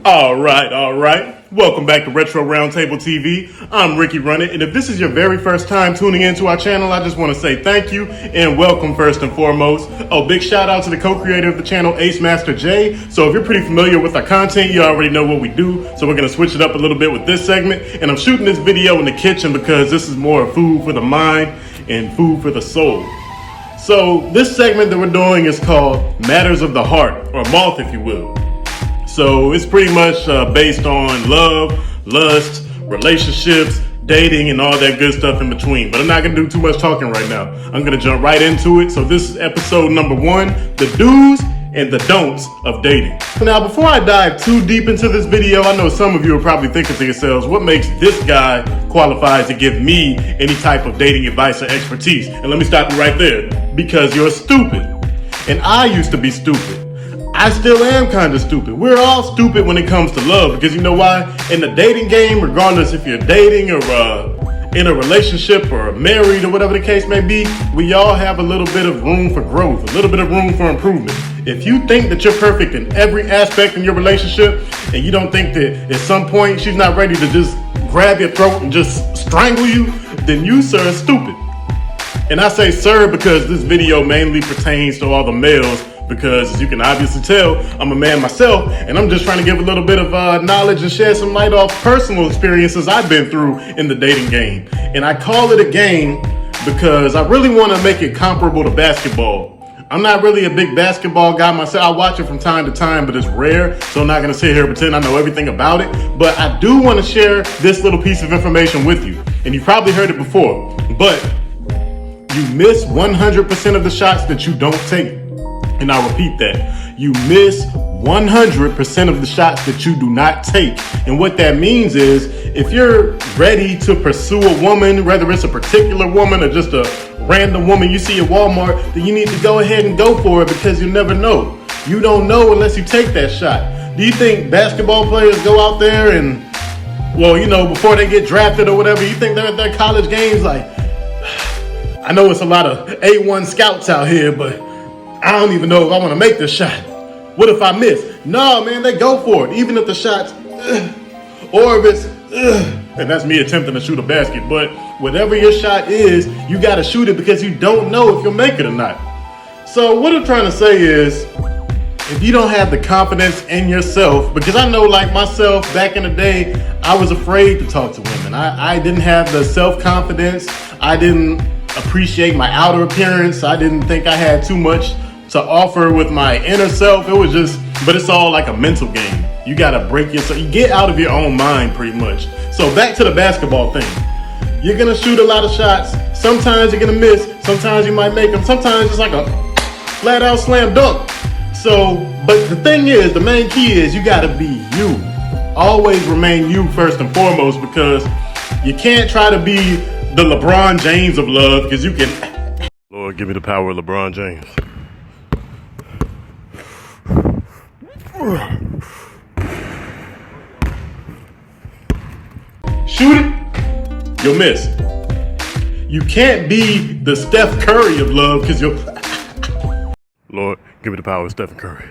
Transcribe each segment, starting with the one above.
All right. Welcome back to Retro Roundtable TV. I'm Ricky Runnit, and if this is your very first time tuning into our channel, I just want to say thank you and welcome first and foremost. Oh, big shout out to the co-creator of the channel, Ace Master J. So if you're pretty familiar with our content, you already know what we do. So we're going to switch it up a little bit with this segment, and I'm shooting this video in the kitchen because this is more food for the mind and food for the soul. So this segment that we're doing is called Matters of the Heart, or Moth, if you will. So it's pretty much based on love, lust, relationships, dating, and all that good stuff in between. But I'm not going to do too much talking right now. I'm going to jump right into it. So this is episode number 1, the do's and the don'ts of dating. Now, before I dive too deep into this video, I know some of you are probably thinking to yourselves, what makes this guy qualified to give me any type of dating advice or expertise? And let me stop you right there. Because you're stupid. And I used to be stupid. I still am kind of stupid. We're all stupid when it comes to love, because you know why? In the dating game, regardless if you're dating or in a relationship or married or whatever the case may be, we all have a little bit of room for growth, a little bit of room for improvement. If you think that you're perfect in every aspect in your relationship, and you don't think that at some point she's not ready to just grab your throat and just strangle you, then you, sir, are stupid. And I say sir because this video mainly pertains to all the males, because as you can obviously tell, I'm a man myself, and I'm just trying to give a little bit of knowledge and share some light off personal experiences I've been through in the dating game. And I call it a game because I really want to make it comparable to basketball. I'm not really a big basketball guy myself. I watch it from time to time, but it's rare, so I'm not going to sit here and pretend I know everything about it. But I do want to share this little piece of information with you. And you've probably heard it before, but you miss 100% of the shots that you don't take. And I'll repeat that. You miss 100% of the shots that you do not take. And what that means is, if you're ready to pursue a woman, whether it's a particular woman or just a random woman you see at Walmart, then you need to go ahead and go for it, because you never know. You don't know unless you take that shot. Do you think basketball players go out there and, well, you know, before they get drafted or whatever, you think they're at their college games like, I know it's a lot of A1 scouts out here, but I don't even know if I want to make this shot. What if I miss? No, man, they go for it. Even if the shot's, or if it's, and that's me attempting to shoot a basket. But whatever your shot is, you got to shoot it, because you don't know if you'll make it or not. So what I'm trying to say is, if you don't have the confidence in yourself, because I know, like myself, back in the day, I was afraid to talk to women. I didn't have the self-confidence. I didn't appreciate my outer appearance. I didn't think I had too much to offer with my inner self. It was just, but it's all like a mental game. You got to break yourself. You get out of your own mind pretty much. So back to the basketball thing. You're going to shoot a lot of shots. Sometimes you're going to miss. Sometimes you might make them. Sometimes it's like a flat out slam dunk. So, but the thing is, the main key is you got to be you. Always remain you first and foremost, because you can't try to be the LeBron James of love, because you can. Lord, give me the power of LeBron James. Shoot it, you'll miss. You can't be the Steph Curry of love, because you'll. Lord, give me the power of Stephen Curry.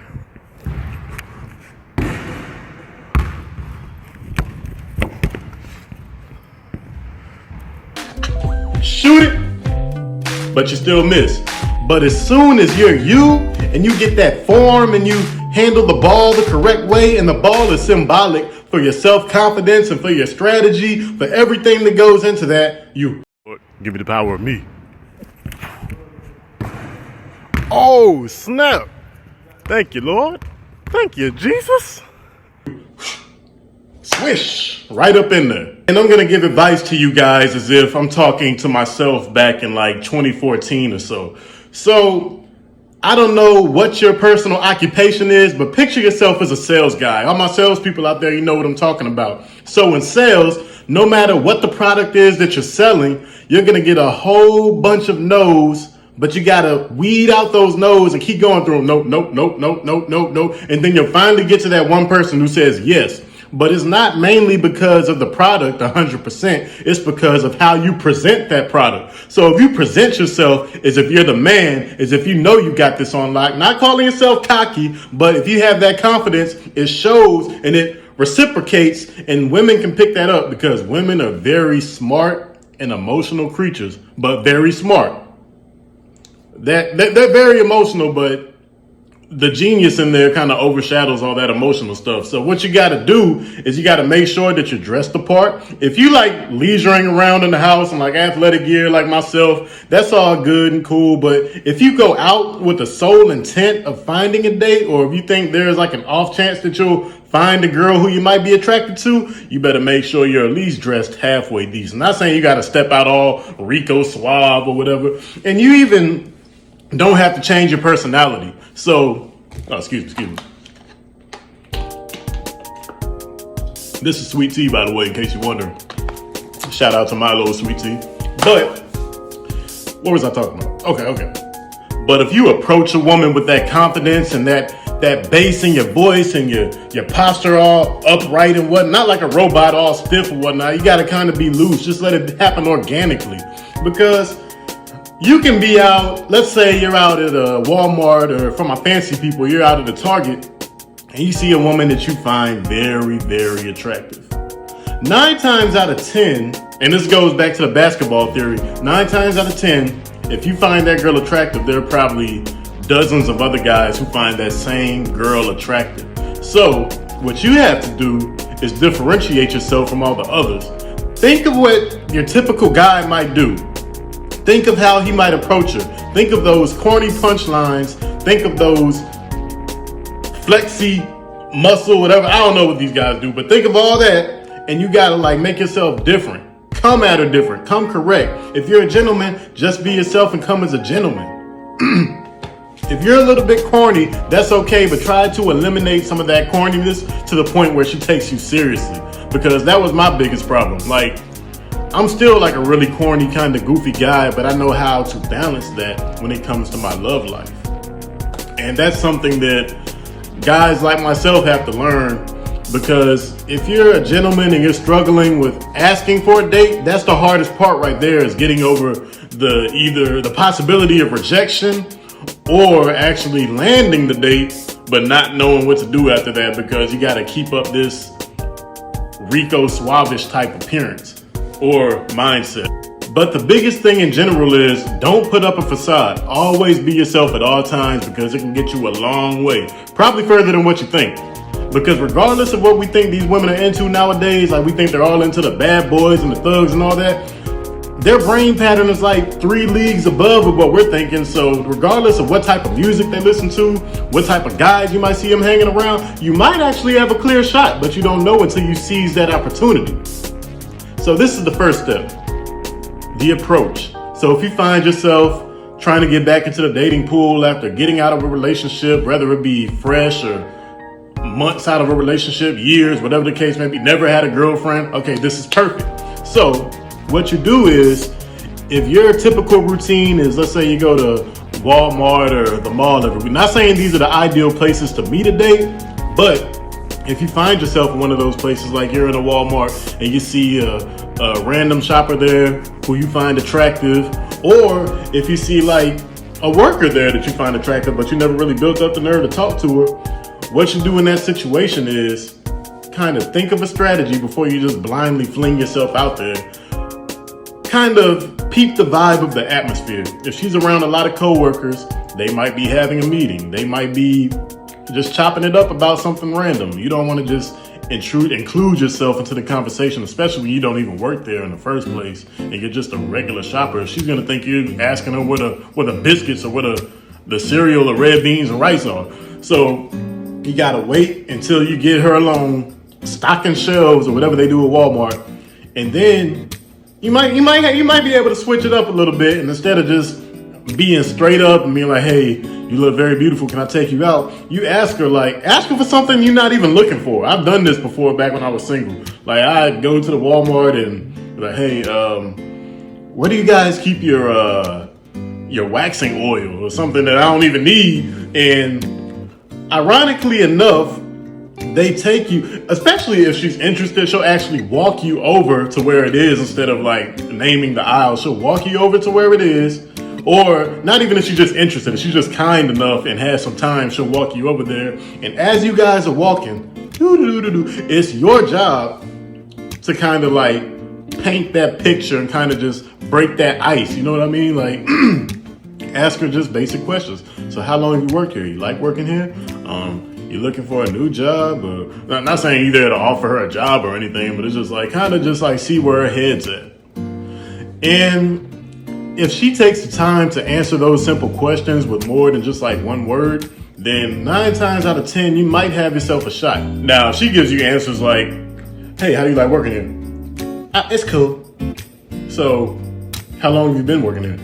Shoot it, but you still miss. But as soon as you're you and you get that form and you handle the ball the correct way, and the ball is symbolic for your self-confidence and for your strategy, for everything that goes into that, you. Lord, give me the power of me. Oh, snap. Thank you, Lord. Thank you, Jesus. Swish, right up in there. And I'm going to give advice to you guys as if I'm talking to myself back in like 2014 or so. So I don't know what your personal occupation is, but picture yourself as a sales guy. All my salespeople out there, you know what I'm talking about. So in sales, no matter what the product is that you're selling, you're going to get a whole bunch of no's, but you got to weed out those no's and keep going through them. Nope. And then you'll finally get to that one person who says yes. But it's not mainly because of the product 100%. It's because of how you present that product. So if you present yourself as if you're the man, as if you know you got this on lock, not calling yourself cocky, but if you have that confidence, it shows and it reciprocates, and women can pick that up because women are very smart and emotional creatures, but very smart. They're very emotional, but the genius in there kind of overshadows all that emotional stuff. So what you got to do is you got to make sure that you're dressed the part. If you like leisuring around in the house and like athletic gear like myself, that's all good and cool. But if you go out with the sole intent of finding a date, or if you think there's like an off chance that you'll find a girl who you might be attracted to, you better make sure you're at least dressed halfway decent. Not saying you got to step out all Rico Suave or whatever. And you even don't have to change your personality. So, excuse me. This is Sweet Tea, by the way, in case you're wondering. Shout out to Milo Sweet Tea. But, what was I talking about? Okay. But if you approach a woman with that confidence and that bass in your voice and your posture all upright and whatnot, not like a robot all stiff or whatnot, you got to kind of be loose. Just let it happen organically. Because you can be out, let's say you're out at a Walmart, or for my fancy people, you're out at a Target, and you see a woman that you find very, very attractive. 9 times out of 10, and this goes back to the basketball theory, 9 times out of 10, if you find that girl attractive, there are probably dozens of other guys who find that same girl attractive. So what you have to do is differentiate yourself from all the others. Think of what your typical guy might do. Think of how he might approach her. Think of those corny punchlines. Think of those flexy muscle, whatever. I don't know what these guys do, but think of all that, and you gotta like make yourself different. Come at her different. Come correct. If you're a gentleman, just be yourself and come as a gentleman. If you're a little bit corny, that's okay, but try to eliminate some of that corniness to the point where she takes you seriously, because that was my biggest problem. Like, I'm still like a really corny kind of goofy guy, but I know how to balance that when it comes to my love life. And that's something that guys like myself have to learn, because if you're a gentleman and you're struggling with asking for a date, that's the hardest part right there, is getting over either the possibility of rejection or actually landing the date, but not knowing what to do after that, because you got to keep up this Rico Suave-ish type appearance or mindset. But the biggest thing in general is don't put up a facade. Always be yourself at all times, because it can get you a long way. Probably further than what you think. Because regardless of what we think these women are into nowadays, like we think they're all into the bad boys and the thugs and all that, their brain pattern is like 3 leagues above of what we're thinking. So regardless of what type of music they listen to, what type of guys you might see them hanging around, you might actually have a clear shot, but you don't know until you seize that opportunity. So this is the first step, the approach. So if you find yourself trying to get back into the dating pool after getting out of a relationship, whether it be fresh or months out of a relationship, years, whatever the case may be, never had a girlfriend, okay, this is perfect. So what you do is, if your typical routine is, let's say you go to Walmart or the mall every week, not saying these are the ideal places to meet a date, but if you find yourself in one of those places, like you're in a Walmart and you see a random shopper there who you find attractive, or if you see like a worker there that you find attractive, but you never really built up the nerve to talk to her, what you do in that situation is kind of think of a strategy before you just blindly fling yourself out there. Kind of peep the vibe of the atmosphere. If she's around a lot of coworkers, they might be having a meeting. They might be just chopping it up about something random. You don't want to just include yourself into the conversation, especially when you don't even work there in the first place and you're just a regular shopper. She's gonna think you're asking her where the biscuits or where the cereal or red beans and rice are. So you gotta wait until you get her alone, stocking shelves or whatever they do at Walmart, and then you might be able to switch it up a little bit, and instead of just being straight up and being like, hey, you look very beautiful, can I take you out? You ask her for something you're not even looking for. I've done this before back when I was single. Like, I'd go to the Walmart and be like, hey, where do you guys keep your waxing oil or something that I don't even need? And ironically enough, they take you, especially if she's interested, she'll actually walk you over to where it is instead of like naming the aisle. She'll walk you over to where it is. Or not even if she's just interested, if she's just kind enough and has some time, she'll walk you over there. And as you guys are walking, It's your job to kind of like paint that picture and kind of just break that ice. You know what I mean? Like, ask her just basic questions. So how long have you worked here? You like working here? You looking for a new job? Or, not saying either to offer her a job or anything, but it's just like kind of just like see where her head's at. And if she takes the time to answer those simple questions with more than just like one word, then 9 times out of 10, you might have yourself a shot. Now, if she gives you answers like, hey, how do you like working here? It's cool. So, how long have you been working here?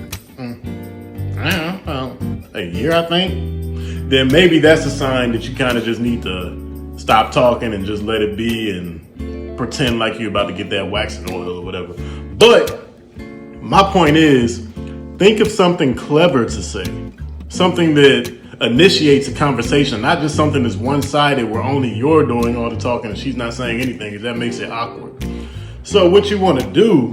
I don't know, a year, I think. Then maybe that's a sign that you kind of just need to stop talking and just let it be and pretend like you're about to get that waxing oil or whatever. But my point is, think of something clever to say, something that initiates a conversation, not just something that's one-sided where only you're doing all the talking and she's not saying anything, because that makes it awkward. So what you want to do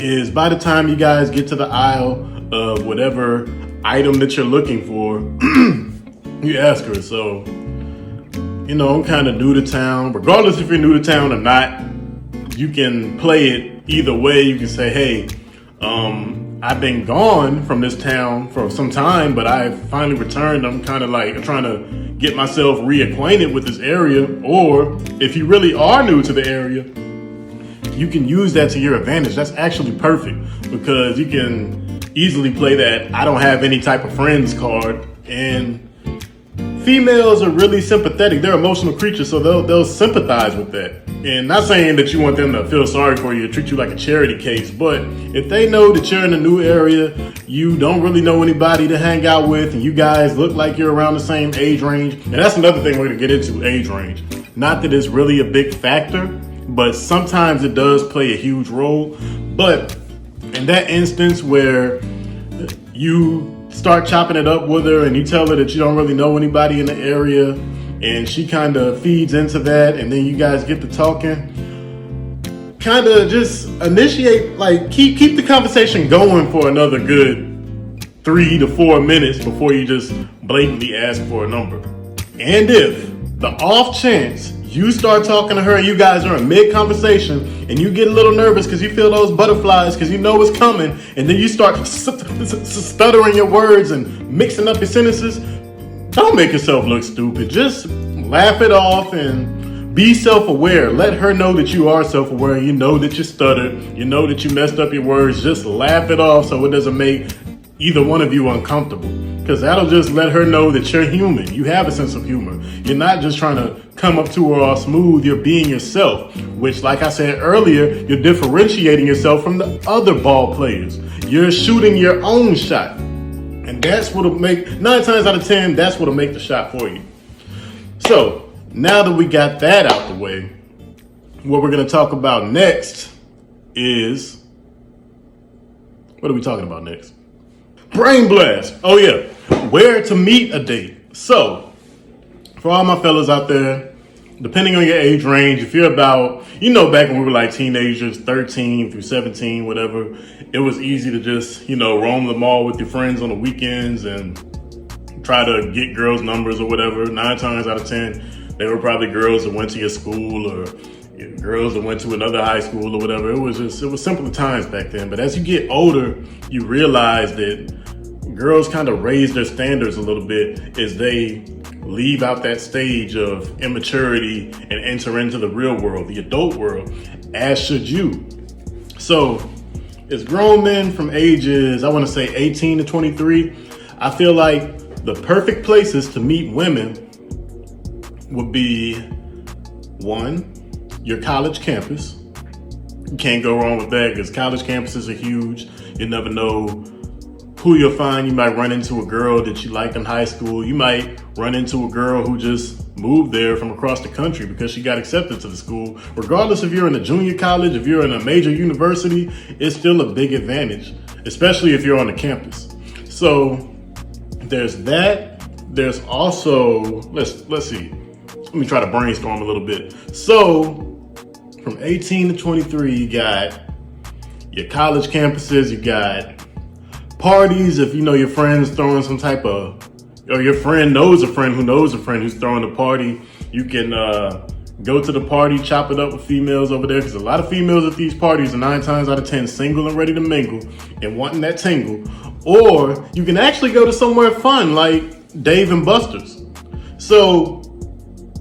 is by the time you guys get to the aisle of whatever item that you're looking for, you ask her, so, you know, I'm kind of new to town. Regardless if you're new to town or not, you can play it either way. You can say, hey, I've been gone from this town for some time, but I finally returned. I'm kind of like trying to get myself reacquainted with this area. Or if you really are new to the area, you can use that to your advantage. That's actually perfect because you can easily play that I don't have any type of friends card. And females are really sympathetic. They're emotional creatures, so they'll sympathize with that. And not saying that you want them to feel sorry for you or treat you like a charity case, but if they know that you're in a new area, you don't really know anybody to hang out with, and you guys look like you're around the same age range. And that's another thing we're gonna get into, age range. Not that it's really a big factor, but sometimes it does play a huge role. But in that instance where you start chopping it up with her and you tell her that you don't really know anybody in the area and she kind of feeds into that, and then you guys get to talking, kind of just initiate, like keep the conversation going for another good 3 to 4 minutes before you just blatantly ask for a number. And if the off chance you start talking to her and you guys are in mid-conversation and you get a little nervous because you feel those butterflies because you know it's coming, and then you start stuttering your words and mixing up your sentences, don't make yourself look stupid. Just laugh it off and be self-aware. Let her know that you are self-aware. You know that you stuttered. You know that you messed up your words. Just laugh it off so it doesn't make either one of you uncomfortable, because that'll just let her know that you're human. You have a sense of humor. You're not just trying to come up to her all smooth. You're being yourself, which, like I said earlier, you're differentiating yourself from the other ball players. You're shooting your own shot. And that's what'll make, 9 times out of 10, that's what'll make the shot for you. So now that we got that out the way, what we're going to talk about next is, what are we talking about next? Brain blast. Oh yeah, where to meet a date. So for all my fellas out there, depending on your age range, if you're about, you know, back when we were like teenagers, 13 through 17, whatever, it was easy to just, you know, roam the mall with your friends on the weekends and try to get girls' numbers or whatever. 9 times out of 10, they were probably girls that went to your school or girls that went to another high school or whatever. It was simpler times back then. But as you get older, you realize that girls kind of raise their standards a little bit as they leave out that stage of immaturity and enter into the real world, the adult world, as should you. So as grown men from ages, I want to say 18 to 23, I feel like the perfect places to meet women would be, 1, your college campus. You can't go wrong with that because college campuses are huge. You never know who you'll find. You might run into a girl that you liked in high school. You might run into a girl who just moved there from across the country because she got accepted to the school. Regardless if you're in a junior college, if you're in a major university, it's still a big advantage, especially if you're on the campus. So there's that. There's also, let's see. Let me try to brainstorm a little bit. So from 18 to 23, you got your college campuses, you got parties. If you know your friend's throwing some type of, or your friend knows a friend who knows a friend who's throwing a party, You can go to the party, chop it up with females over there, because a lot of females at these parties are 9 times out of 10 single and ready to mingle and wanting that tingle. Or you can actually go to somewhere fun like Dave and Buster's. So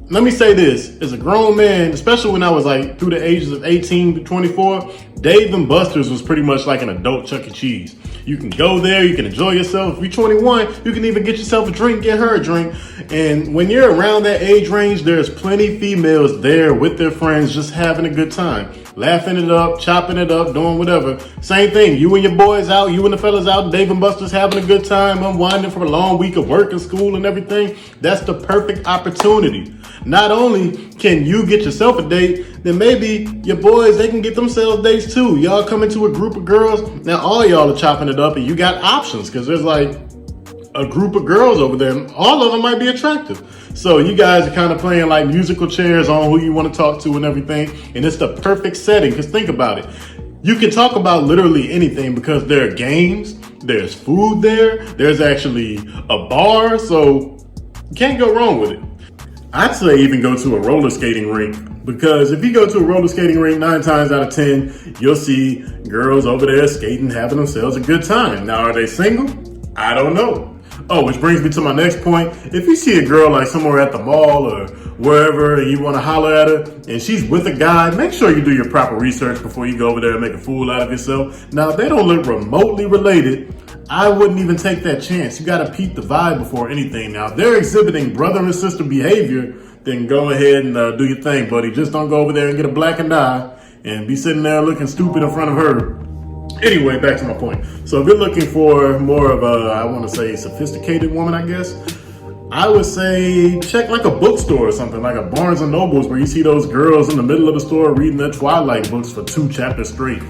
let me say this, as a grown man, especially when I was like through the ages of 18 to 24, Dave and Buster's was pretty much like an adult Chuck E. Cheese. You can go there, you can enjoy yourself. If you're 21, you can even get yourself a drink, get her a drink. And when you're around that age range, there's plenty females there with their friends just having a good time. Laughing it up, chopping it up, doing whatever. Same thing, you and your boys out, you and the fellas out, Dave and Buster's having a good time, unwinding from a long week of work and school and everything. That's the perfect opportunity. Not only can you get yourself a date, then maybe your boys, they can get themselves dates too. Y'all come into a group of girls, now all y'all are chopping it up and you got options because there's like a group of girls over there and all of them might be attractive. So you guys are kind of playing like musical chairs on who you want to talk to and everything. And it's the perfect setting because think about it. You can talk about literally anything because there are games, there's food there, there's actually a bar. So you can't go wrong with it. I'd say even go to a roller skating rink because if you go to a roller skating rink 9 times out of 10, you'll see girls over there skating, having themselves a good time. Now, are they single? I don't know. Oh, which brings me to my next point. If you see a girl like somewhere at the mall or wherever and you want to holler at her and she's with a guy, make sure you do your proper research before you go over there and make a fool out of yourself. Now, if they don't look remotely related, I wouldn't even take that chance. You got to peep the vibe before anything. Now, if they're exhibiting brother and sister behavior, then go ahead and do your thing, buddy. Just don't go over there and get a blackened eye and be sitting there looking stupid in front of her. Anyway, back to my point. So if you're looking for more of a, I want to say, sophisticated woman, I guess, I would say check like a bookstore or something, like a Barnes and Nobles, where you see those girls in the middle of the store reading their Twilight books for 2 chapters straight,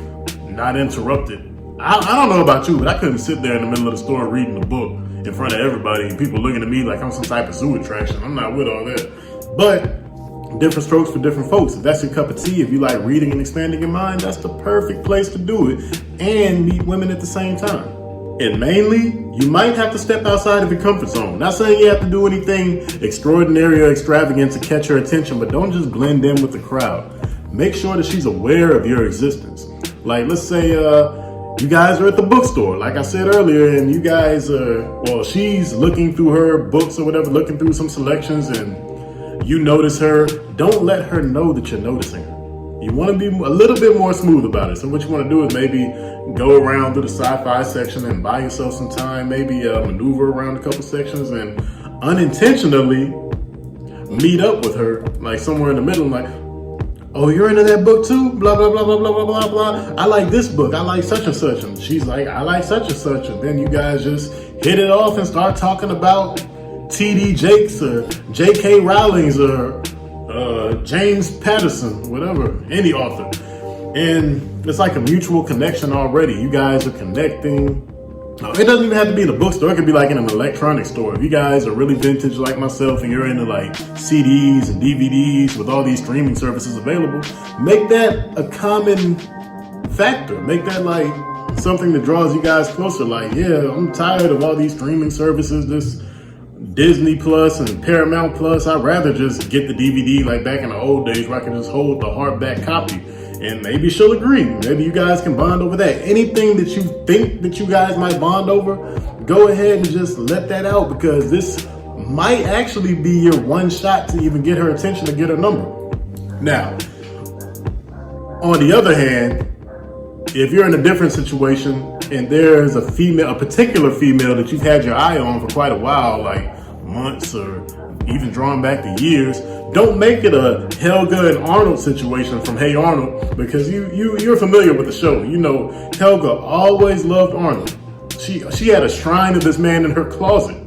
not interrupted. I don't know about you, but I couldn't sit there in the middle of the store reading a book in front of everybody and people looking at me like I'm some type of zoo attraction. I'm not with all that. But different strokes for different folks. If that's your cup of tea, if you like reading and expanding your mind, that's the perfect place to do it and meet women at the same time. And mainly, you might have to step outside of your comfort zone. Not saying you have to do anything extraordinary or extravagant to catch her attention, but don't just blend in with the crowd. Make sure that she's aware of your existence. Like, let's say you guys are at the bookstore, like I said earlier, and you guys she's looking through her books or whatever, looking through some selections, and you notice her. Don't let her know that you're noticing her. You want to be a little bit more smooth about it. So what you want to do is maybe go around through the sci-fi section and buy yourself some time, maybe maneuver around a couple sections and unintentionally meet up with her, like somewhere in the middle, like, oh, you're into that book too? Blah, blah, blah, blah, blah, blah, blah, blah. I like this book. I like such and such. And she's like, I like such and such. And then you guys just hit it off and start talking about T.D. Jakes or J.K. Rowling's or James Patterson, whatever, any author. And it's like a mutual connection already. You guys are connecting. It doesn't even have to be in a bookstore. It could be like in an electronic store. If you guys are really vintage like myself and you're into like CDs and DVDs with all these streaming services available, make that a common factor. Make that like something that draws you guys closer. Like, yeah, I'm tired of all these streaming services, this Disney Plus and Paramount Plus. I'd rather just get the DVD like back in the old days where I can just hold the hardback copy. And maybe she'll agree. Maybe you guys can bond over that. Anything that you think that you guys might bond over, go ahead and just let that out, because this might actually be your one shot to even get her attention, to get her number. Now, on the other hand, if you're in a different situation and there's a particular female that you've had your eye on for quite a while, like months or even drawn back to years, don't make it a Helga and Arnold situation from Hey Arnold, because you're familiar with the show. You know, Helga always loved Arnold. She had a shrine of this man in her closet,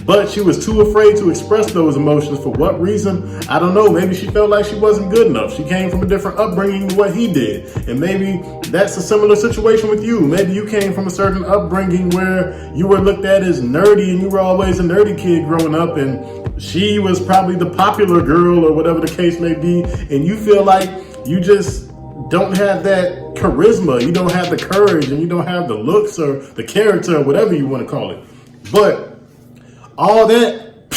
but she was too afraid to express those emotions. For what reason? I don't know. Maybe she felt like she wasn't good enough. She came from a different upbringing than what he did. And maybe that's a similar situation with you. Maybe you came from a certain upbringing where you were looked at as nerdy and you were always a nerdy kid growing up, and she was probably the popular girl or whatever the case may be. And you feel like you just don't have that charisma. You don't have the courage, and you don't have the looks or the character or whatever you want to call it. But all that,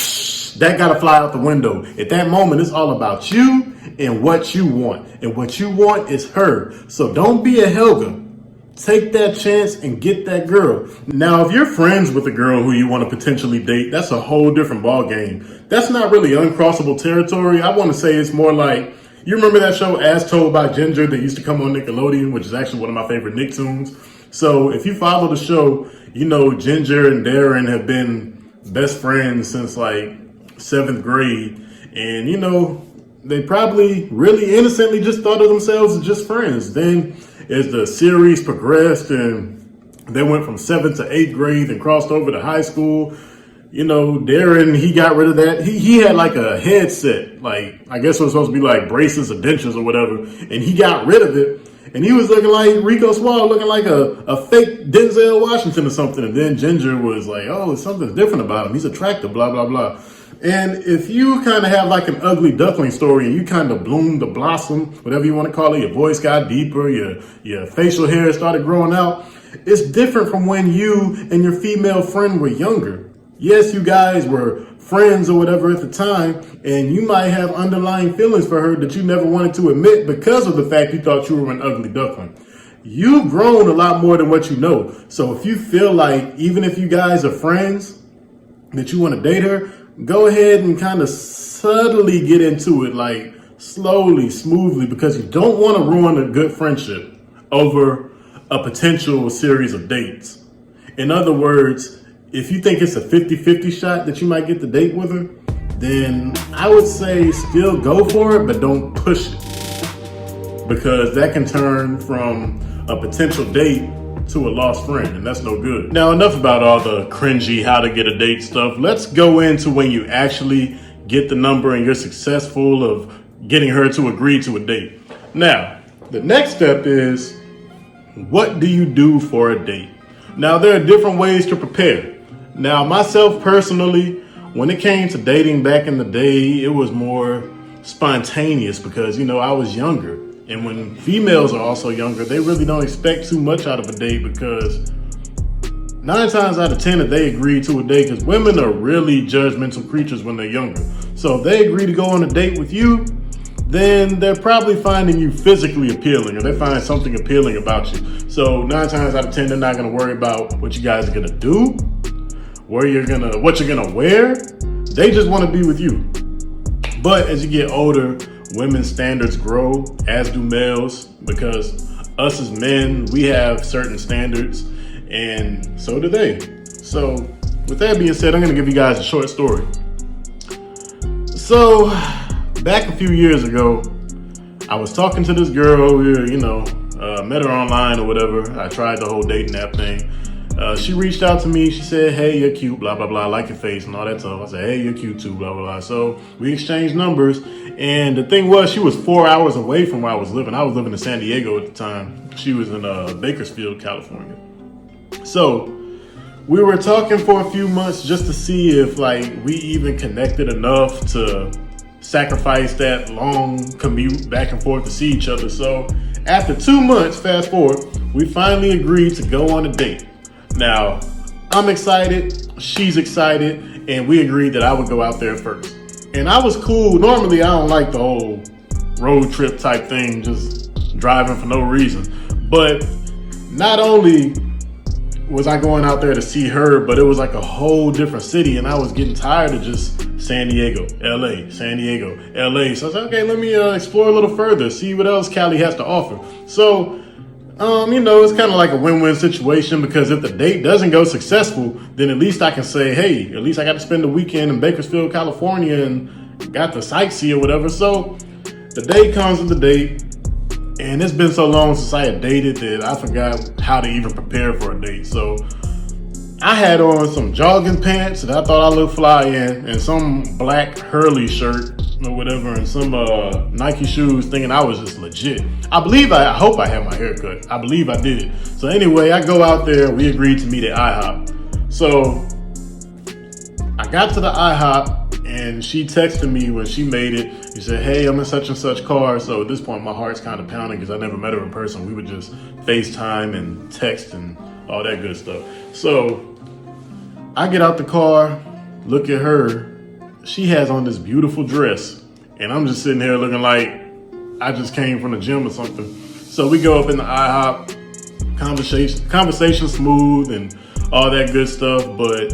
that got to fly out the window. At that moment, it's all about you and what you want. And what you want is her. So don't be a Helga. Take that chance and get that girl. Now, if you're friends with a girl who you want to potentially date, that's a whole different ball game. That's not really uncrossable territory. I want to say it's more like, you remember that show As Told by Ginger that used to come on Nickelodeon, which is actually one of my favorite Nicktoons. So if you follow the show, you know Ginger and Darren have been best friends since like 7th grade. And you know, they probably really innocently just thought of themselves as just friends. Then as the series progressed and they went from 7th to 8th grade and crossed over to high school, you know, Darren, he got rid of that. He had like a headset, like I guess it was supposed to be like braces or dentures or whatever, and he got rid of it. And he was looking like Rico Suave, looking like a fake Denzel Washington or something. And then Ginger was like, oh, something's different about him. He's attractive, blah, blah, blah. And if you kind of have like an ugly duckling story and you kind of bloomed the blossom, whatever you want to call it, your voice got deeper, your facial hair started growing out, it's different from when you and your female friend were younger. Yes, you guys were friends or whatever at the time, and you might have underlying feelings for her that you never wanted to admit because of the fact you thought you were an ugly duckling. You've grown a lot more than what you know. So if you feel like, even if you guys are friends, that you want to date her, go ahead and kind of subtly get into it, like slowly, smoothly, because you don't want to ruin a good friendship over a potential series of dates. In other words, if you think it's a 50-50 shot that you might get the date with her, then I would say still go for it, but don't push it. Because that can turn from a potential date to a lost friend, and that's no good. Now, enough about all the cringy how to get a date stuff. Let's go into when you actually get the number and you're successful of getting her to agree to a date. Now, the next step is, what do you do for a date? Now, there are different ways to prepare. Now, myself personally, when it came to dating back in the day, it was more spontaneous because, you know, I was younger. And when females are also younger, they really don't expect too much out of a date because 9 times out of 10, if they agree to a date, because women are really judgmental creatures when they're younger. So if they agree to go on a date with you, then they're probably finding you physically appealing, or they find something appealing about you. So 9 times out of 10, they're not going to worry about what you guys are going to do, what you're gonna wear. They just want to be with you. But as you get older, women's standards grow, as do males, because us as men, we have certain standards, and so do they. So with that being said, I'm gonna give you guys a short story. So back a few years ago, I was talking to this girl. We were, met her online or whatever. I tried the whole dating app thing. She reached out to me. She said, hey, you're cute, blah, blah, blah. I like your face and all that stuff. I said, hey, you're cute too, blah, blah, blah. So we exchanged numbers. And the thing was, she was 4 hours away from where I was living. I was living in San Diego at the time. She was in Bakersfield, California. So we were talking for a few months just to see if we even connected enough to sacrifice that long commute back and forth to see each other. So after 2 months, fast forward, we finally agreed to go on a date. Now, I'm excited, she's excited, and we agreed that I would go out there first. And I was cool. Normally, I don't like the whole road trip type thing, just driving for no reason. But not only was I going out there to see her, but it was like a whole different city, and I was getting tired of just San Diego, LA, San Diego, LA. So I said, okay, let me explore a little further, see what else Cali has to offer. So it's kind of like a win-win situation, because if the date doesn't go successful, then at least I can say, hey, at least I got to spend the weekend in Bakersfield, California, and got to sightsee or whatever. So the day comes with the date, and it's been so long since I had dated that I forgot how to even prepare for a date. So I had on some jogging pants that I thought I looked fly in, and some black Hurley shirt or whatever, and some Nike shoes, thinking I was just legit. I hope I had my hair cut. I believe I did. So anyway, I go out there. We agreed to meet at IHOP. So I got to the IHOP, and she texted me when she made it. She said, hey, I'm in such and such car. So at this point, my heart's kind of pounding because I never met her in person. We would just FaceTime and text and all that good stuff. So I get out the car, look at her, she has on this beautiful dress, and I'm just sitting here looking like I just came from the gym or something. So we go up in the IHOP, conversation smooth and all that good stuff, but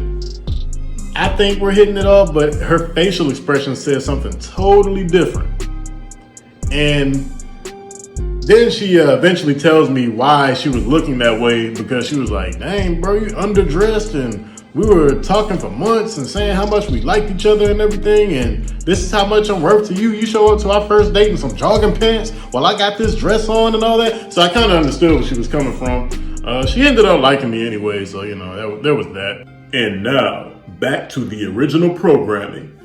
I think we're hitting it off, but her facial expression says something totally different. And then she eventually tells me why she was looking that way, because she was like, dang, bro, you underdressed, and we were talking for months and saying how much we liked each other and everything, and this is how much I'm worth to you. You show up to our first date in some jogging pants while I got this dress on and all that. So I kind of understood where she was coming from. She ended up liking me anyway, so, you know, there was that. And now, back to the original programming.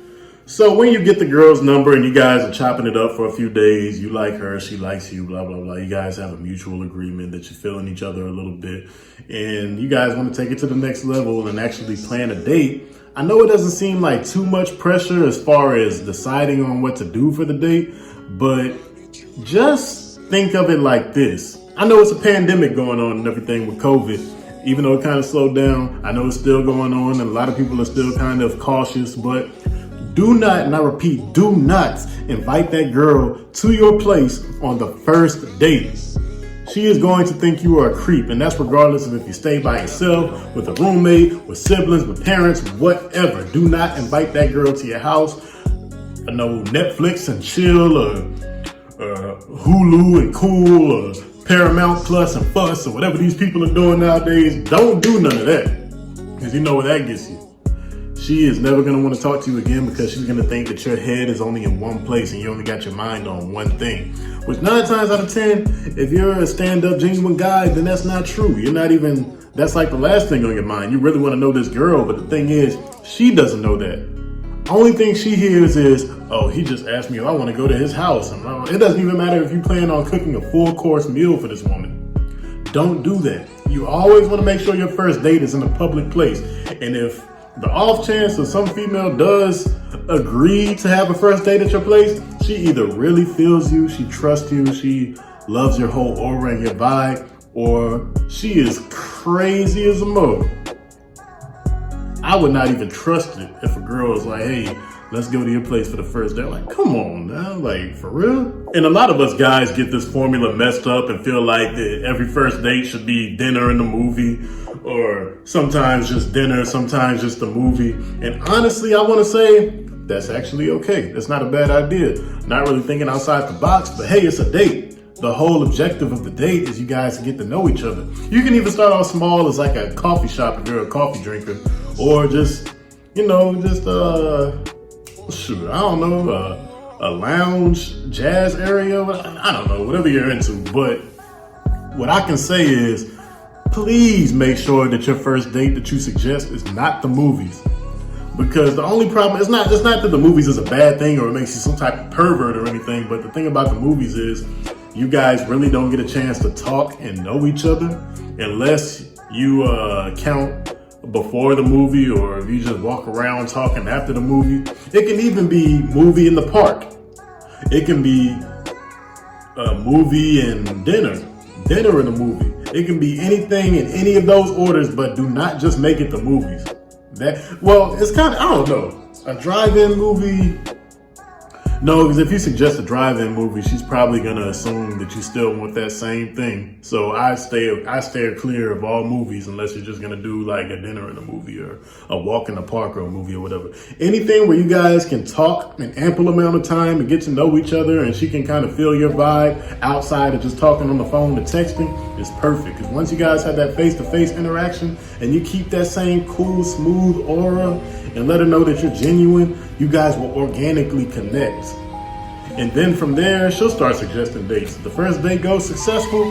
So when you get the girl's number and you guys are chopping it up for a few days, you like her, she likes you, blah, blah, blah. You guys have a mutual agreement that you're feeling each other a little bit, and you guys want to take it to the next level and actually plan a date. I know it doesn't seem like too much pressure as far as deciding on what to do for the date, but just think of it like this. I know it's a pandemic going on and everything with COVID, even though it kind of slowed down. I know it's still going on and a lot of people are still kind of cautious, but do not, and I repeat, do not invite that girl to your place on the first date. She is going to think you are a creep, and that's regardless of if you stay by yourself, with a roommate, with siblings, with parents, whatever. Do not invite that girl to your house. No Netflix and chill, or Hulu and cool, or Paramount Plus and fuss, or whatever these people are doing nowadays. Don't do none of that, because you know where that gets you. She is never going to want to talk to you again, because she's going to think that your head is only in one place and you only got your mind on one thing. Which 9 times out of 10, if you're a stand-up, genuine guy, then that's not true. You're not even, that's like the last thing on your mind. You really want to know this girl, but the thing is, she doesn't know that. Only thing she hears is, oh, he just asked me if I want to go to his house. And it doesn't even matter if you plan on cooking a full-course meal for this woman. Don't do that. You always want to make sure your first date is in a public place. And if the off chance that some female does agree to have a first date at your place, she either really feels you, she trusts you, she loves your whole aura and your vibe, or she is crazy as a mug. I would not even trust it if a girl is like, hey, let's go to your place for the first date. Like, come on now, like, for real? And a lot of us guys get this formula messed up and feel like that every first date should be dinner in the movie, or sometimes just dinner, sometimes just a movie. And honestly, I want to say that's actually okay. That's not a bad idea. Not really thinking outside the box, but hey, it's a date. The whole objective of the date is you guys to get to know each other. You can even start off small as like a coffee shop if you're a coffee drinker, or just, you know, just shoot, I don't know, a lounge, jazz area. I don't know, whatever you're into. But what I can say is, please make sure that your first date that you suggest is not the movies. Because the only problem, it's not that the movies is a bad thing or it makes you some type of pervert or anything, but the thing about the movies is you guys really don't get a chance to talk and know each other unless you count before the movie, or if you just walk around talking after the movie. It can even be movie in the park. It can be a movie and dinner and a movie. It can be anything in any of those orders, but do not just make it the movies. It's kind of, I don't know, a drive-in movie. No, because if you suggest a drive-in movie, she's probably gonna assume that you still want that same thing. So I stay clear of all movies unless you're just gonna do like a dinner in a movie or a walk in the park or a movie or whatever. Anything where you guys can talk an ample amount of time and get to know each other, and she can kind of feel your vibe outside of just talking on the phone or texting is perfect. Because once you guys have that face-to-face interaction and you keep that same cool, smooth aura and let her know that you're genuine, you guys will organically connect. And then from there, she'll start suggesting dates. If the first date goes successful,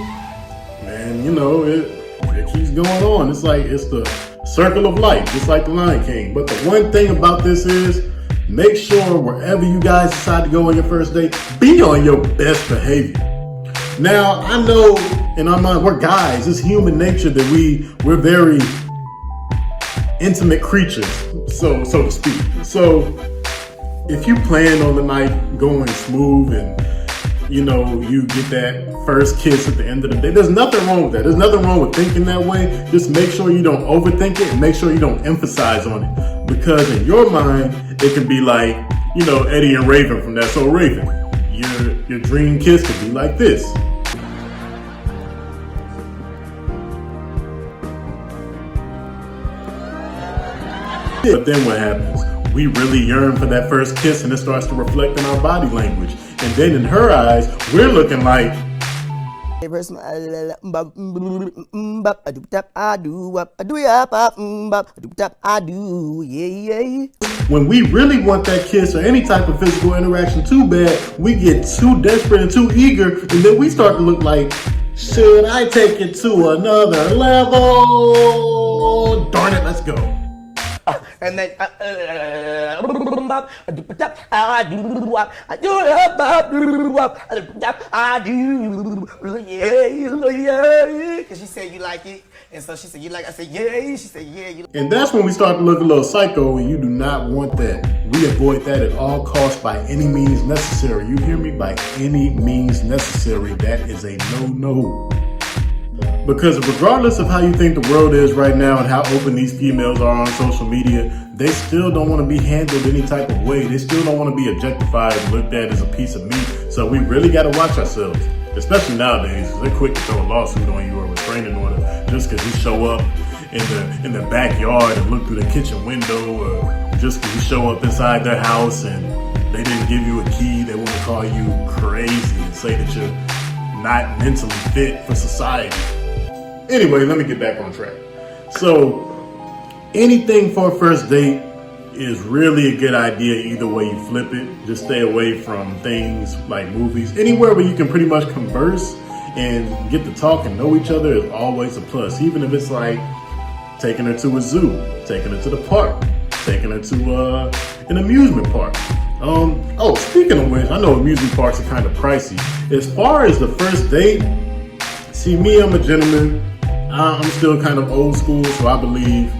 man, you know, it keeps going on. It's the circle of life, just like the Lion King. But the one thing about this is, make sure wherever you guys decide to go on your first date, be on your best behavior. Now, I know in our mind, we're guys. It's human nature that we're very intimate creatures, so to speak. So if you plan on the night going smooth and you get that first kiss at the end of the day. There's nothing wrong with that. There's nothing wrong with thinking that way. Just make sure you don't overthink it and make sure you don't emphasize on it. Because in your mind, it can be like, Eddie and Raven from That's So Raven. Your dream kiss could be like this. But then what happens? We really yearn for that first kiss and it starts to reflect in our body language. And then in her eyes, we're looking like, when we really want that kiss or any type of physical interaction too bad, we get too desperate and too eager, and then we start to look like, should I take it to another level? Darn it, let's go. And then because she said you like it, and so she said you like. I said yeah. She said yeah. You. And that's when we start to look a little psycho, and you do not want that. We avoid that at all costs by any means necessary. You hear me? By any means necessary. That is a no-no. Because regardless of how you think the world is right now and how open these females are on social media, they still don't want to be handled any type of way. They still don't want to be objectified and looked at as a piece of meat. So we really got to watch ourselves, especially nowadays. They're quick to throw a lawsuit on you or a restraining order just because you show up in the backyard and look through the kitchen window, or just because you show up inside their house and they didn't give you a key. They want to call you crazy and say that you're not mentally fit for society. Anyway, let me get back on track. So, anything for a first date is really a good idea either way you flip it. Just stay away from things like movies. Anywhere where you can pretty much converse and get to talk and know each other is always a plus. Even if it's like taking her to a zoo, taking her to the park, taking her to an amusement park. Speaking of which, I know amusement parks are kind of pricey. As far as the first date, see, me, I'm a gentleman. I'm still kind of old school, so I believe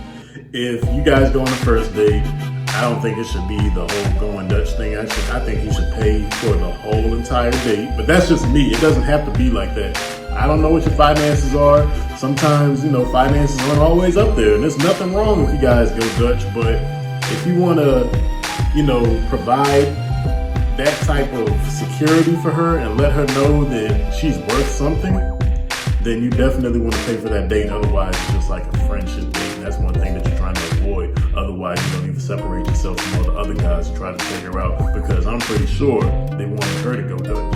if you guys go on a first date, I don't think it should be the whole going Dutch thing. I think you should pay for the whole entire date. But that's just me. It doesn't have to be like that. I don't know what your finances are. Sometimes, finances aren't always up there. And there's nothing wrong if you guys go Dutch. But if you want to, provide that type of security for her and let her know that she's worth something, then you definitely want to pay for that date. Otherwise, it's just like a friendship date. And that's one thing that you're trying to avoid. Otherwise, you don't even separate yourself from all the other guys who try to take her out, because I'm pretty sure they wanted her to go Dutch.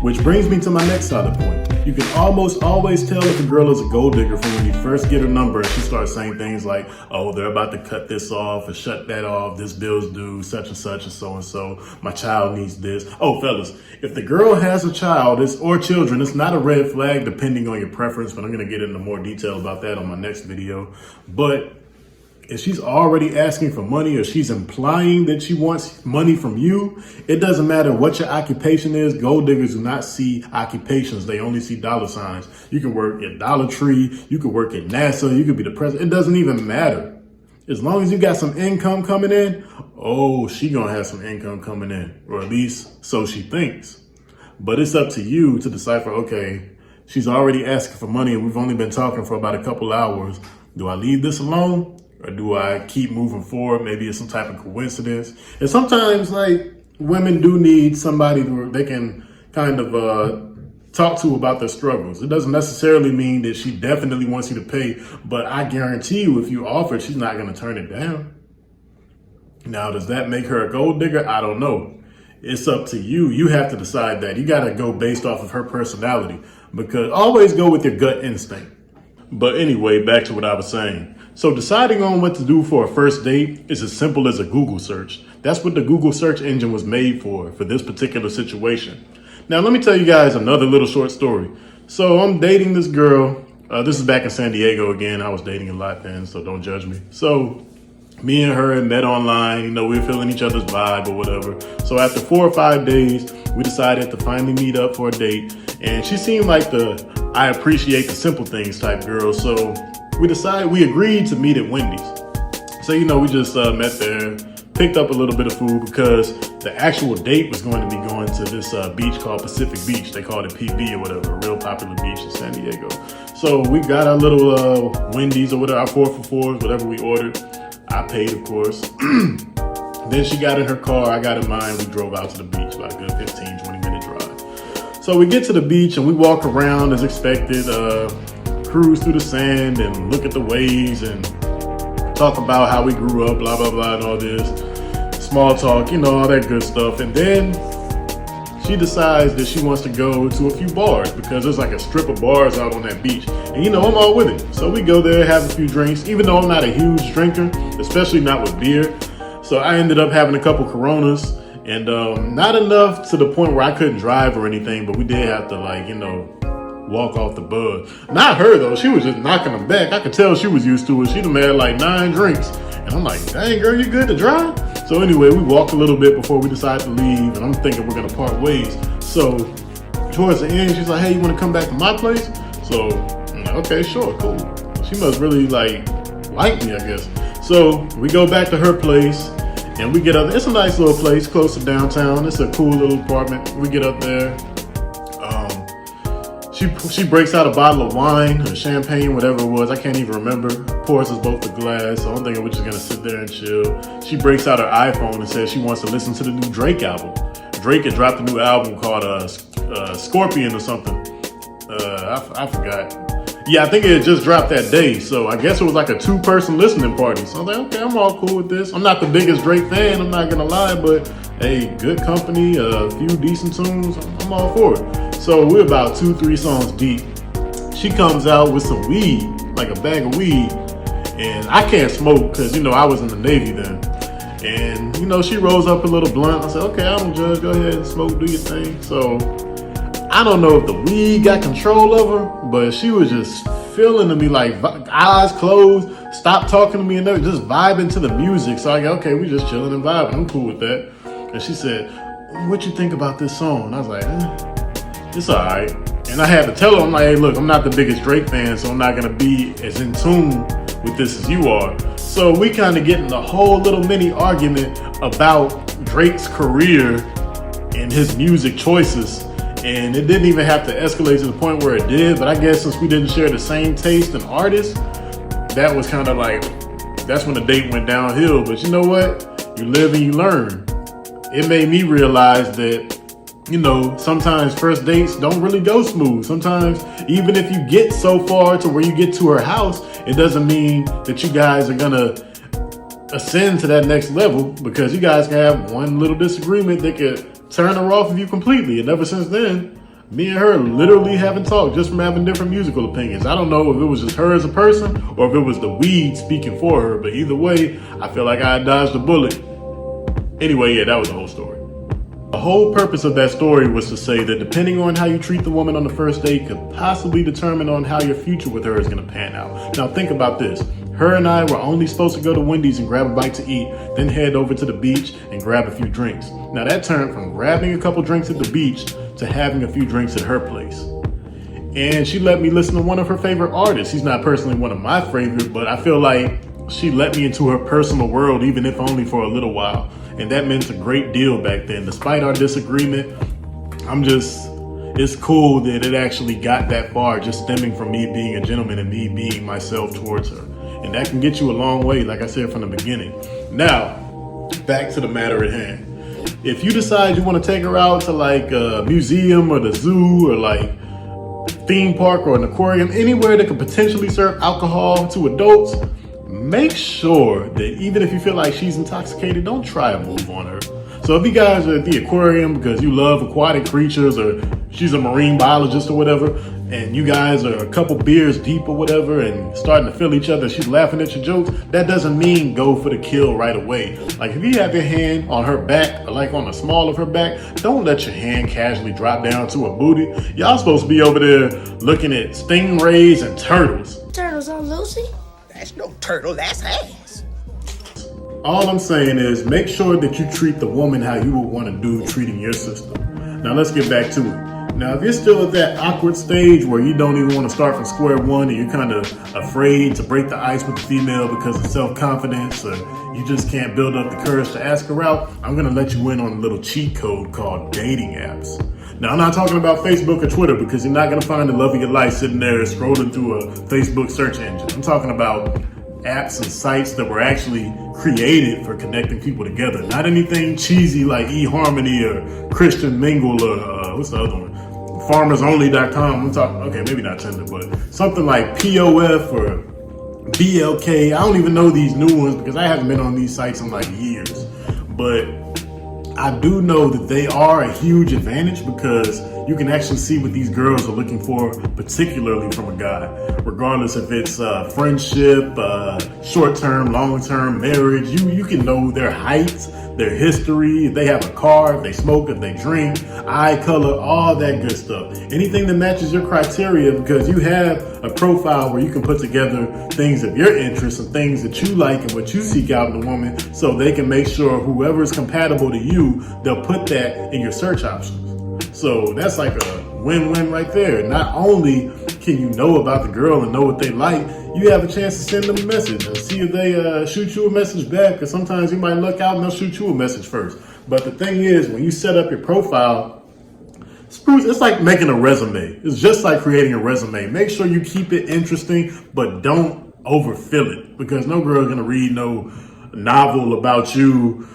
Which brings me to my next solid point. You can almost always tell if a girl is a gold digger from when you first get her number and she starts saying things like, oh, they're about to cut this off and shut that off, this bill's due, such and such and so, my child needs this. Oh, fellas, if the girl has a child or children, it's not a red flag depending on your preference, but I'm going to get into more detail about that on my next video. But if she's already asking for money or she's implying that she wants money from you, it doesn't matter what your occupation is. Gold diggers do not see occupations. They only see dollar signs. You can work at Dollar Tree. You could work at NASA. You could be the president. It doesn't even matter. As long as you got some income coming in, she gonna have some income coming in, or at least so she thinks. But it's up to you to decipher, okay, she's already asking for money and we've only been talking for about a couple hours. Do I leave this alone? Or do I keep moving forward? Maybe it's some type of coincidence. And sometimes, women do need somebody who they can kind of talk to about their struggles. It doesn't necessarily mean that she definitely wants you to pay, but I guarantee you, if you offer, she's not going to turn it down. Now, does that make her a gold digger? I don't know. It's up to you. You have to decide that. You got to go based off of her personality, because always go with your gut instinct. But anyway, back to what I was saying. So deciding on what to do for a first date is as simple as a Google search. That's what the Google search engine was made for this particular situation. Now, let me tell you guys another little short story. So I'm dating this girl. This is back in San Diego again. I was dating a lot then, so don't judge me. So me and her met online. We were feeling each other's vibe or whatever. So after 4 or 5 days, we decided to finally meet up for a date. And she seemed like I appreciate the simple things type girl. So we agreed to meet at Wendy's. So, we just met there, picked up a little bit of food because the actual date was going to be going going to this beach called Pacific Beach. They called it PB or whatever, a real popular beach in San Diego. So we got our little Wendy's or whatever, our 4 for 4s, whatever we ordered. I paid, of course. Then she got in her car, I got in mine. We drove out to the beach, about a good 15, 20-minute drive. So we get to the beach and we walk around as expected, cruise through the sand and look at the waves and talk about how we grew up, blah, blah, blah, and all this. Small talk, all that good stuff. And then she decides that she wants to go to a few bars because there's like a strip of bars out on that beach. And I'm all with it. So we go there, have a few drinks, even though I'm not a huge drinker, especially not with beer. So I ended up having a couple Coronas and not enough to the point where I couldn't drive or anything, but we did have to walk off the bud. Not her though, she was just knocking them back. I could tell she was used to it. She'd have had like 9 drinks. And I'm like, dang girl, you good to drive? So anyway, we walked a little bit before we decided to leave, and I'm thinking we're gonna part ways. So towards the end, she's like, hey, you wanna come back to my place? So I'm like, okay, sure, cool. She must really like me, I guess. So we go back to her place and we get up. It's a nice little place close to downtown. It's a cool little apartment. We get up there. She breaks out a bottle of wine or champagne, whatever it was. I can't even remember. Pours us both a glass. So I'm thinking we're just gonna sit there and chill. She breaks out her iPhone and says she wants to listen to the new Drake album. Drake had dropped a new album called Scorpion or something. I forgot. Yeah, I think it had just dropped that day. So I guess it was like a 2-person listening party. So I was like, okay, I'm all cool with this. I'm not the biggest Drake fan, I'm not gonna lie, but hey, good company, a few decent tunes, I'm all for it. So we're about 2-3 songs deep. She comes out with some weed, like a bag of weed. And I can't smoke because, I was in the Navy then. And, she rolls up a little blunt. I said, okay, I don't judge. Go ahead and smoke, do your thing. So I don't know if the weed got control of her, but she was just feeling to me like eyes closed, stopped talking to me and just vibing to the music. So I go, okay, we just chilling and vibing. I'm cool with that. And she said, what you think about this song? And I was like, it's all right. And I had to tell her, I'm like, hey, look, I'm not the biggest Drake fan, so I'm not going to be as in tune with this as you are. So we kind of get in a whole little mini argument about Drake's career and his music choices. And it didn't even have to escalate to the point where it did. But I guess since we didn't share the same taste in artists, that was kind of like, that's when the date went downhill. But you know what? You live and you learn. It made me realize that sometimes first dates don't really go smooth. Sometimes, even if you get so far to where you get to her house, it doesn't mean that you guys are gonna ascend to that next level, because you guys can have one little disagreement that could turn her off of you completely. And ever since then, me and her literally haven't talked just from having different musical opinions. I don't know if it was just her as a person or if it was the weed speaking for her, but either way, I feel like I dodged a bullet. Anyway, yeah, that was the whole story. The whole purpose of that story was to say that depending on how you treat the woman on the first date could possibly determine on how your future with her is going to pan out. Now think about this. Her and I were only supposed to go to Wendy's and grab a bite to eat, then head over to the beach and grab a few drinks. Now that turned from grabbing a couple drinks at the beach to having a few drinks at her place. And she let me listen to one of her favorite artists. He's not personally one of my favorite, but I feel like she let me into her personal world, even if only for a little while. And that meant a great deal back then. Despite our disagreement, it's cool that it actually got that far, just stemming from me being a gentleman and me being myself towards her. And that can get you a long way, like I said from the beginning. Now, back to the matter at hand. If you decide you want to take her out to like a museum or the zoo or like theme park or an aquarium, anywhere that could potentially serve alcohol to adults, make sure that even if you feel like she's intoxicated, don't try a move on her. So if you guys are at the aquarium because you love aquatic creatures, or she's a marine biologist or whatever, and you guys are a couple beers deep or whatever and starting to feel each other, she's laughing at your jokes, that doesn't mean go for the kill right away. Like if you have your hand on her back, or like on the small of her back, don't let your hand casually drop down to her booty. Y'all supposed to be over there looking at stingrays and turtles. Turtles on Lucy? That's no turtle, that's ass. All I'm saying is make sure that you treat the woman how you would want to do treating your sister. Now let's get back to it. Now, if you're still at that awkward stage where you don't even want to start from square one and you're kind of afraid to break the ice with the female because of self-confidence, or you just can't build up the courage to ask her out, I'm gonna let you in on a little cheat code called dating apps. Now, I'm not talking about Facebook or Twitter because you're not gonna find the love of your life sitting there scrolling through a Facebook search engine. I'm talking about apps and sites that were actually created for connecting people together. Not anything cheesy like eHarmony or Christian Mingle or what's the other one? FarmersOnly.com. I'm talking, okay, maybe not Tinder, but something like POF or BLK. I don't even know these new ones because I haven't been on these sites in like years. But I do know that they are a huge advantage because you can actually see what these girls are looking for, particularly from a guy, regardless if it's friendship, short-term, long-term marriage. You can know their height, their history, if they have a car, if they smoke, if they drink, eye color, all that good stuff. Anything that matches your criteria, because you have a profile where you can put together things of your interests and things that you like and what you seek out in a woman, so they can make sure whoever is compatible to you, they'll put that in your search options. So that's like a win-win right there. Not only can you know about the girl and know what they like, you have a chance to send them a message and see if they shoot you a message back, because sometimes you might look out and they'll shoot you a message first. But the thing is, when you set up your profile, it's like making a resume. It's just like creating a resume. Make sure you keep it interesting, but don't overfill it, because no girl's gonna read no novel about you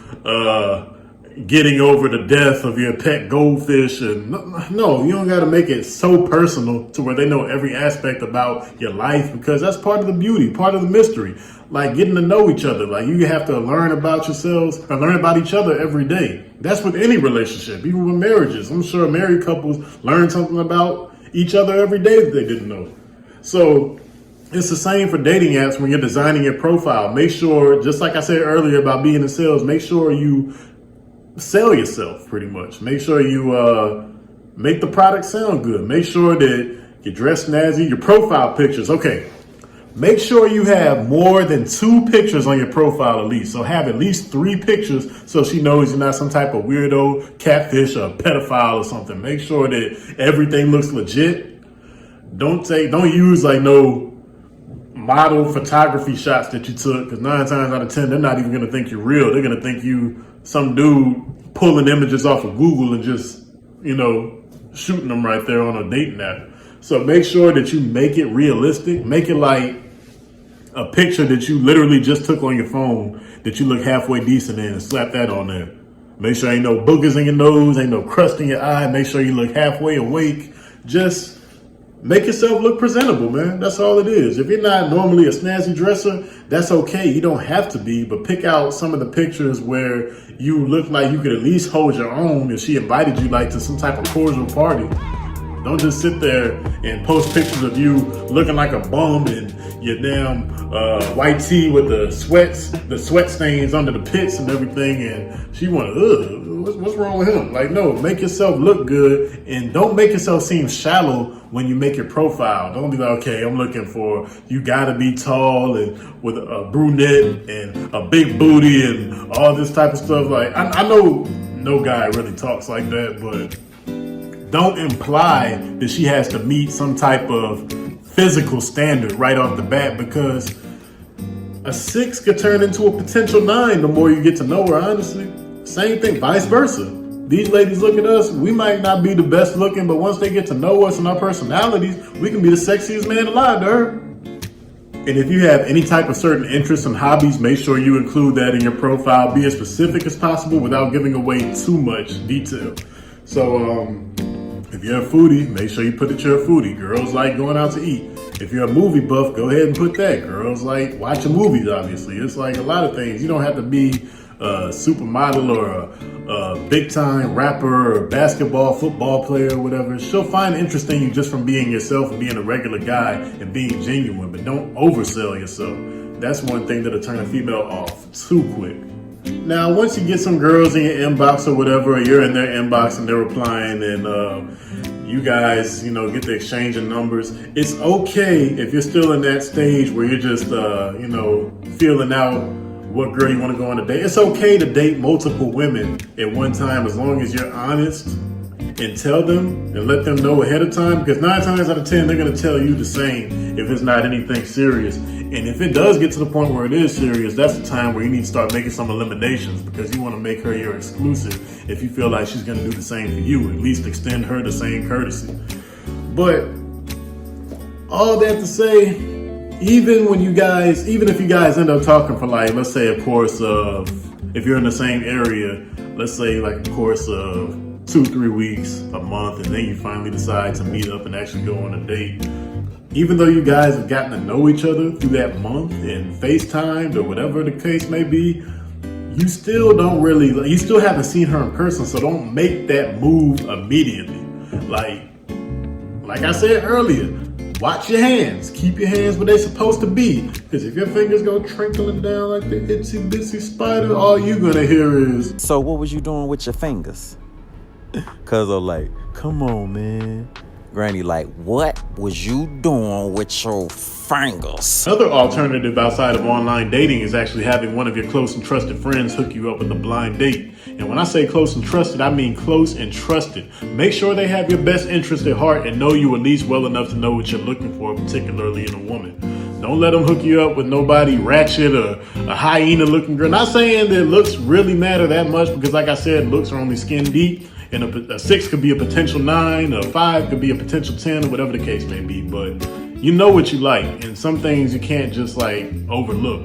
getting over the death of your pet goldfish. And no, you don't got to make it so personal to where they know every aspect about your life, because that's part of the beauty, part of the mystery. Like getting to know each other. Like you have to learn about yourselves or learn about each other every day. That's with any relationship, even with marriages. I'm sure married couples learn something about each other every day that they didn't know. So it's the same for dating apps. When you're designing your profile, make sure, just like I said earlier about being in sales, make sure you sell yourself pretty much. Make sure you make the product sound good. Make sure that you dress snazzy. Your profile pictures, okay. Make sure you have more than 2 pictures on your profile at least. So have at least 3 pictures so she knows you're not some type of weirdo, catfish, or pedophile or something. Make sure that everything looks legit. Don't use like no model photography shots that you took, because 9 times out of 10 they're not even gonna think you're real. They're gonna think you some dude pulling images off of Google and just, shooting them right there on a dating app. So make sure that you make it realistic. Make it like a picture that you literally just took on your phone that you look halfway decent in, and slap that on there. Make sure ain't no boogers in your nose, ain't no crust in your eye. Make sure you look halfway awake. Just make yourself look presentable, man. That's all it is. If you're not normally a snazzy dresser, that's okay. You don't have to be, but pick out some of the pictures where you look like you could at least hold your own if she invited you like to some type of cordial party. Don't just sit there and post pictures of you looking like a bum and your damn white tee with the sweat stains under the pits and everything, and she what's wrong with him? Like, no, make yourself look good, and don't make yourself seem shallow when you make your profile. Don't be like, okay, I'm looking for, you gotta be tall and with a brunette and a big booty and all this type of stuff. Like, I know no guy really talks like that, but don't imply that she has to meet some type of physical standard right off the bat, because a 6 could turn into a potential 9 the more you get to know her, honestly. Same thing, vice versa. These ladies look at us, we might not be the best looking, but once they get to know us and our personalities, we can be the sexiest man alive to her. And if you have any type of certain interests and hobbies, make sure you include that in your profile. Be as specific as possible without giving away too much detail. So, if you're a foodie, make sure you put that you're a foodie. Girls like going out to eat. If you're a movie buff, go ahead and put that. Girls like watching movies, obviously. It's like a lot of things. You don't have to be a supermodel or a big-time rapper or basketball, football player or whatever. She'll find interest in you just from being yourself and being a regular guy and being genuine, but don't oversell yourself. That's one thing that'll turn a female off too quick. Now, once you get some girls in your inbox or whatever, or you're in their inbox and they're replying, and you guys, get the exchange of numbers, it's okay if you're still in that stage where you're just, feeling out what girl you want to go on a date. It's okay to date multiple women at one time as long as you're honest and tell them and let them know ahead of time, because 9 times out of 10 they're going to tell you the same if it's not anything serious. And if it does get to the point where it is serious, that's the time where you need to start making some eliminations, because you want to make her your exclusive. If you feel like she's going to do the same for you, at least extend her the same courtesy. But all that to say, even if you guys end up talking for, like, let's say a course of, if you're in the same area, let's say like a course of 2-3 weeks, a month, and then you finally decide to meet up and actually go on a date. Even though you guys have gotten to know each other through that month and FaceTimed or whatever the case may be, you still haven't seen her in person, so don't make that move immediately. Like I said earlier, watch your hands. Keep your hands where they're supposed to be. Because if your fingers go trickling down like the itsy bitsy spider, all you're gonna hear is, "So what was you doing with your fingers?" Cuz I'm like, "Come on, man." Granny like, "What was you doing with your fingers?" Another alternative outside of online dating is actually having one of your close and trusted friends hook you up with a blind date. And when I say close and trusted, I mean close and trusted. Make sure they have your best interest at heart and know you at least well enough to know what you're looking for, particularly in a woman. Don't let them hook you up with nobody ratchet or a hyena looking girl. Not saying that looks really matter that much, because like I said, looks are only skin deep. And a 6 could be a potential 9, a 5 could be a potential 10, or whatever the case may be. But you know what you like, and some things you can't just like overlook.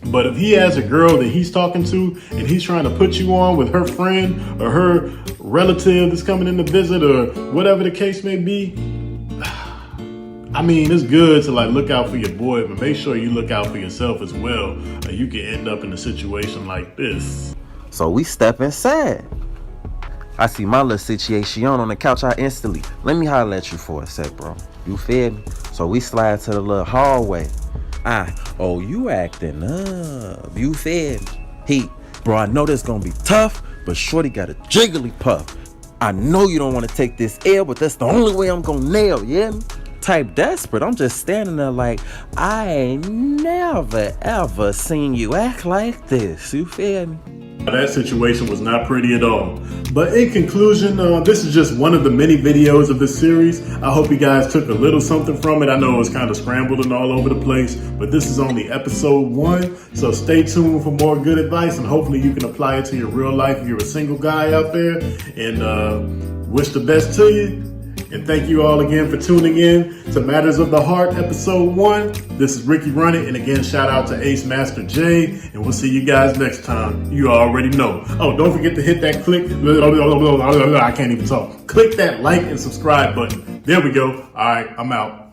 But if he has a girl that he's talking to and he's trying to put you on with her friend or her relative that's coming in to visit or whatever the case may be, I mean, it's good to like look out for your boy, but make sure you look out for yourself as well, or you can end up in a situation like this. So we step inside. I see my little situation on the couch. I instantly, "Let me holler at you for a sec, bro." You feel me? So we slide to the little hallway. "Oh, you acting up." You feel me? Bro, I know this gonna be tough, but shorty got a jiggly puff. I know you don't want to take this L, but that's the only way I'm gonna nail, yeah? Type desperate. I'm just standing there like, I ain't never ever seen you act like this. You feel me? That situation was not pretty at all. But in conclusion, this is just one of the many videos of this series. I hope you guys took a little something from it. I know it was kind of scrambled and all over the place, but this is only episode 1. So stay tuned for more good advice, and hopefully you can apply it to your real life if you're a single guy out there. And wish the best to you. And thank you all again for tuning in to Matters of the Heart, episode 1. This is Ricky Runit, and again, shout out to Ace Master J, and we'll see you guys next time. You already know. Oh, don't forget to hit that I can't even talk. Click that like and subscribe button. There we go. All right, I'm out.